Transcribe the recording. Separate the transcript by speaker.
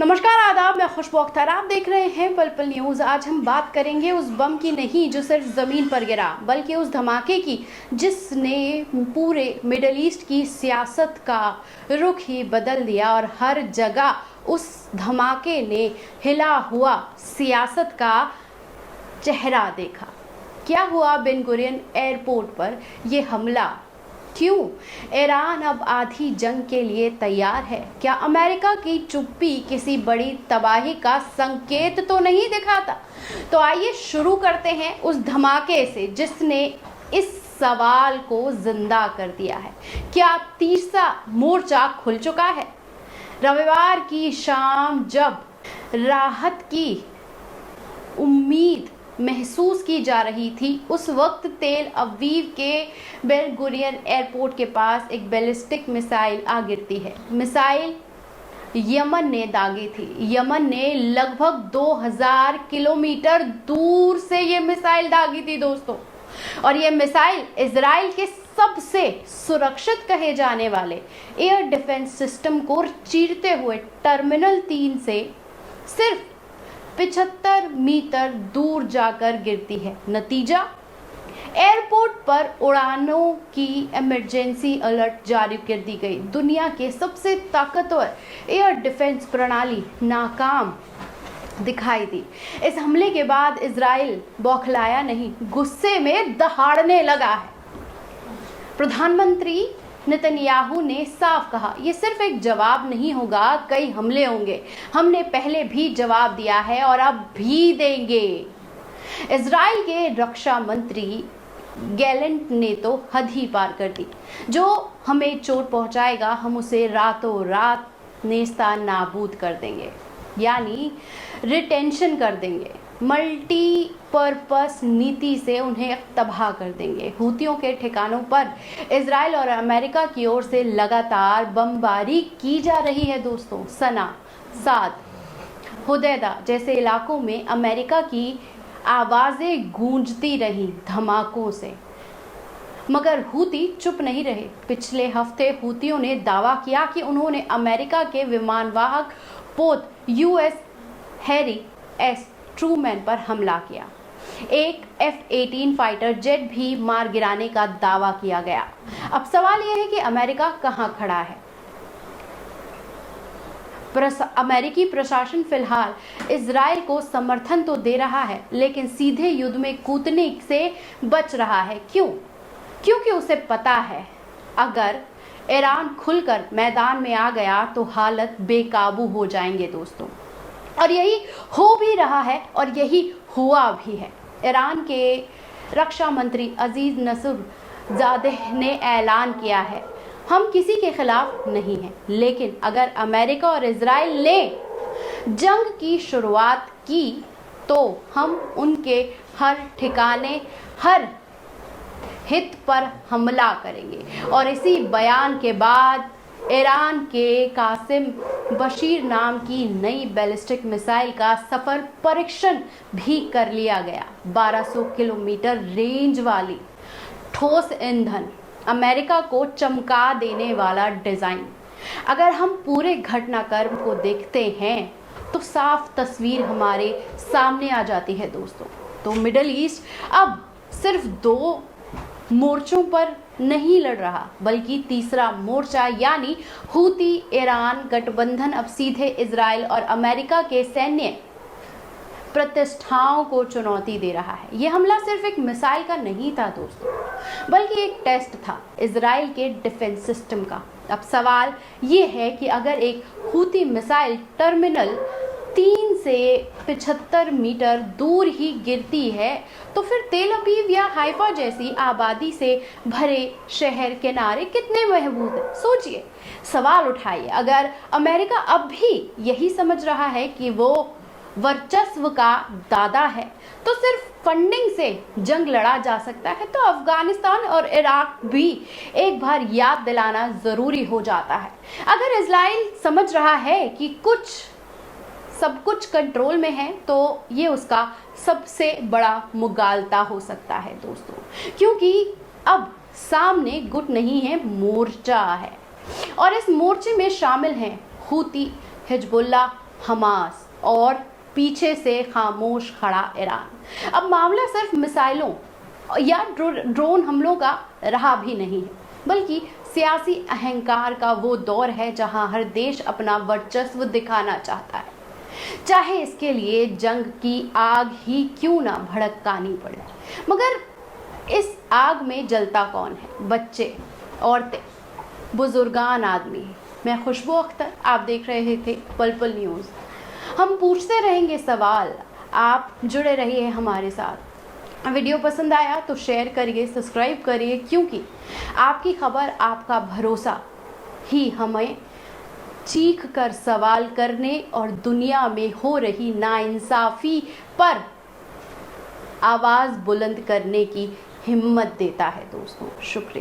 Speaker 1: नमस्कार, आदाब। मैं खुशबू अख्तर, आप देख रहे हैं पल पल न्यूज़। आज हम बात करेंगे उस बम की नहीं जो सिर्फ ज़मीन पर गिरा, बल्कि उस धमाके की जिसने पूरे मिडल ईस्ट की सियासत का रुख ही बदल दिया और हर जगह उस धमाके ने हिला हुआ सियासत का चेहरा देखा। क्या हुआ बेन गुरियन एयरपोर्ट पर ये हमला? क्यों ईरान अब आधी जंग के लिए तैयार है? क्या अमेरिका की चुप्पी किसी बड़ी तबाही का संकेत तो नहीं दिखाता? तो आइए शुरू करते हैं उस धमाके से जिसने इस सवाल को जिंदा कर दिया है। क्या तीसरा मोर्चा खुल चुका है? रविवार की शाम जब राहत की उम्मीद महसूस की जा रही थी, उस वक्त तेल अवीव के बेन गुरियन एयरपोर्ट के पास एक बैलिस्टिक मिसाइल आ गिरती है। मिसाइल यमन ने दागी थी। यमन ने लगभग 2000 किलोमीटर दूर से ये मिसाइल दागी थी दोस्तों। और ये मिसाइल इजराइल के सबसे सुरक्षित कहे जाने वाले एयर डिफेंस सिस्टम को चीरते हुए टर्मिनल 3 से सिर्फ 75 मीटर दूर जाकर गिरती है। नतीजा, एयरपोर्ट पर उड़ानों की इमरजेंसी अलर्ट जारी कर दी गई। दुनिया के सबसे ताकतवर एयर डिफेंस प्रणाली नाकाम दिखाई दी। इस हमले के बाद इजराइल बौखलाया नहीं, गुस्से में दहाड़ने लगा है। प्रधानमंत्री नेतन्याहू ने साफ कहा, ये सिर्फ एक जवाब नहीं होगा, कई हमले होंगे। हमने पहले भी जवाब दिया है और अब भी देंगे। इजराइल के रक्षा मंत्री गैलेंट ने तो हद ही पार कर दी। जो हमें चोट पहुंचाएगा हम उसे रातों रात नेस्ता नाबूद कर देंगे, यानी रिटेंशन कर देंगे। मल्टीपर्पस नीति से उन्हें तबाह कर देंगे। हूतियों के ठिकानों पर इजराइल और अमेरिका की ओर से लगातार बमबारी की जा रही है दोस्तों। सना, साद, हुदैदा जैसे इलाकों में अमेरिका की आवाज़ें गूंजती रहीं धमाकों से, मगर हूती चुप नहीं रहे। पिछले हफ्ते हूतियों ने दावा किया कि उन्होंने अमेरिका के विमानवाहक पोत यूएस हैरी एस ट्रूमैन पर हमला किया। एक F-18 फाइटर जेट भी मार गिराने का दावा किया गया। अब सवाल यह है कि अमेरिका कहां खड़ा है? अमेरिकी प्रशासन फिलहाल इजराइल को समर्थन तो दे रहा है, लेकिन सीधे युद्ध में कूदने से बच रहा है। क्यों? क्योंकि उसे पता है अगर ईरान खुलकर मैदान में आ गया तो हालात बेकाबू हो जाएंगे दोस्तों। और यही हो भी रहा है और यही हुआ भी है। ईरान के रक्षा मंत्री अजीज नसरुल्लाह ने ऐलान किया है, हम किसी के खिलाफ नहीं हैं, लेकिन अगर अमेरिका और इजराइल ने जंग की शुरुआत की तो हम उनके हर ठिकाने, हर हित पर हमला करेंगे। और इसी बयान के बाद ईरान के कासिम बशीर नाम की नई बैलिस्टिक मिसाइल का सफल परीक्षण भी कर लिया गया। 1200 किलोमीटर रेंज वाली ठोस ईंधन, अमेरिका को चमका देने वाला डिजाइन। अगर हम पूरे घटनाक्रम को देखते हैं तो साफ तस्वीर हमारे सामने आ जाती है दोस्तों। तो मिडल ईस्ट अब सिर्फ 2 मोर्चों पर नहीं लड़ रहा, बल्कि तीसरा मोर्चा यानी हूती ईरान गठबंधन अब सीधे इजराइल और अमेरिका के सैन्य प्रतिष्ठाओं को चुनौती दे रहा है। यह हमला सिर्फ एक मिसाइल का नहीं था दोस्तों, बल्कि एक टेस्ट था इजराइल के डिफेंस सिस्टम का। अब सवाल ये है कि अगर एक हूती मिसाइल टर्मिनल 3 से 75 मीटर दूर ही गिरती है तो फिर तेल अवीव या हाइफा जैसी आबादी से भरे शहर किनारे कितने महफूज हैं? सोचिए, सवाल उठाइए। अगर अमेरिका अब भी यही समझ रहा है कि वो वर्चस्व का दादा है, तो सिर्फ फंडिंग से जंग लड़ा जा सकता है, तो अफगानिस्तान और इराक भी एक बार याद दिलाना जरूरी हो जाता है। अगर इजराइल समझ रहा है कि सब कुछ कंट्रोल में है, तो ये उसका सबसे बड़ा मुगालता हो सकता है दोस्तों, क्योंकि अब सामने गुट नहीं है, मोर्चा है। और इस मोर्चे में शामिल हैं हूती, हिजबुल्लाह, हमास और पीछे से खामोश खड़ा ईरान। अब मामला सिर्फ मिसाइलों या ड्रोन हमलों का रहा भी नहीं है, बल्कि सियासी अहंकार का वो दौर है जहां हर देश अपना वर्चस्व दिखाना चाहता है, चाहे इसके लिए जंग की आग ही क्यों ना भड़कानी पड़े। मगर इस आग में जलता कौन है? बच्चे, औरतें, बुजुर्गान आदमी। मैं खुशबू अख्तर, आप देख रहे थे पल पल न्यूज़। हम पूछते रहेंगे सवाल, आप जुड़े रहिए हमारे साथ। वीडियो पसंद आया तो शेयर करिए, सब्सक्राइब करिए, क्योंकि आपकी खबर, आपका भरोसा ही हमें चीख कर सवाल करने और दुनिया में हो रही नाइंसाफ़ी पर आवाज़ बुलंद करने की हिम्मत देता है। दोस्तों, शुक्रिया।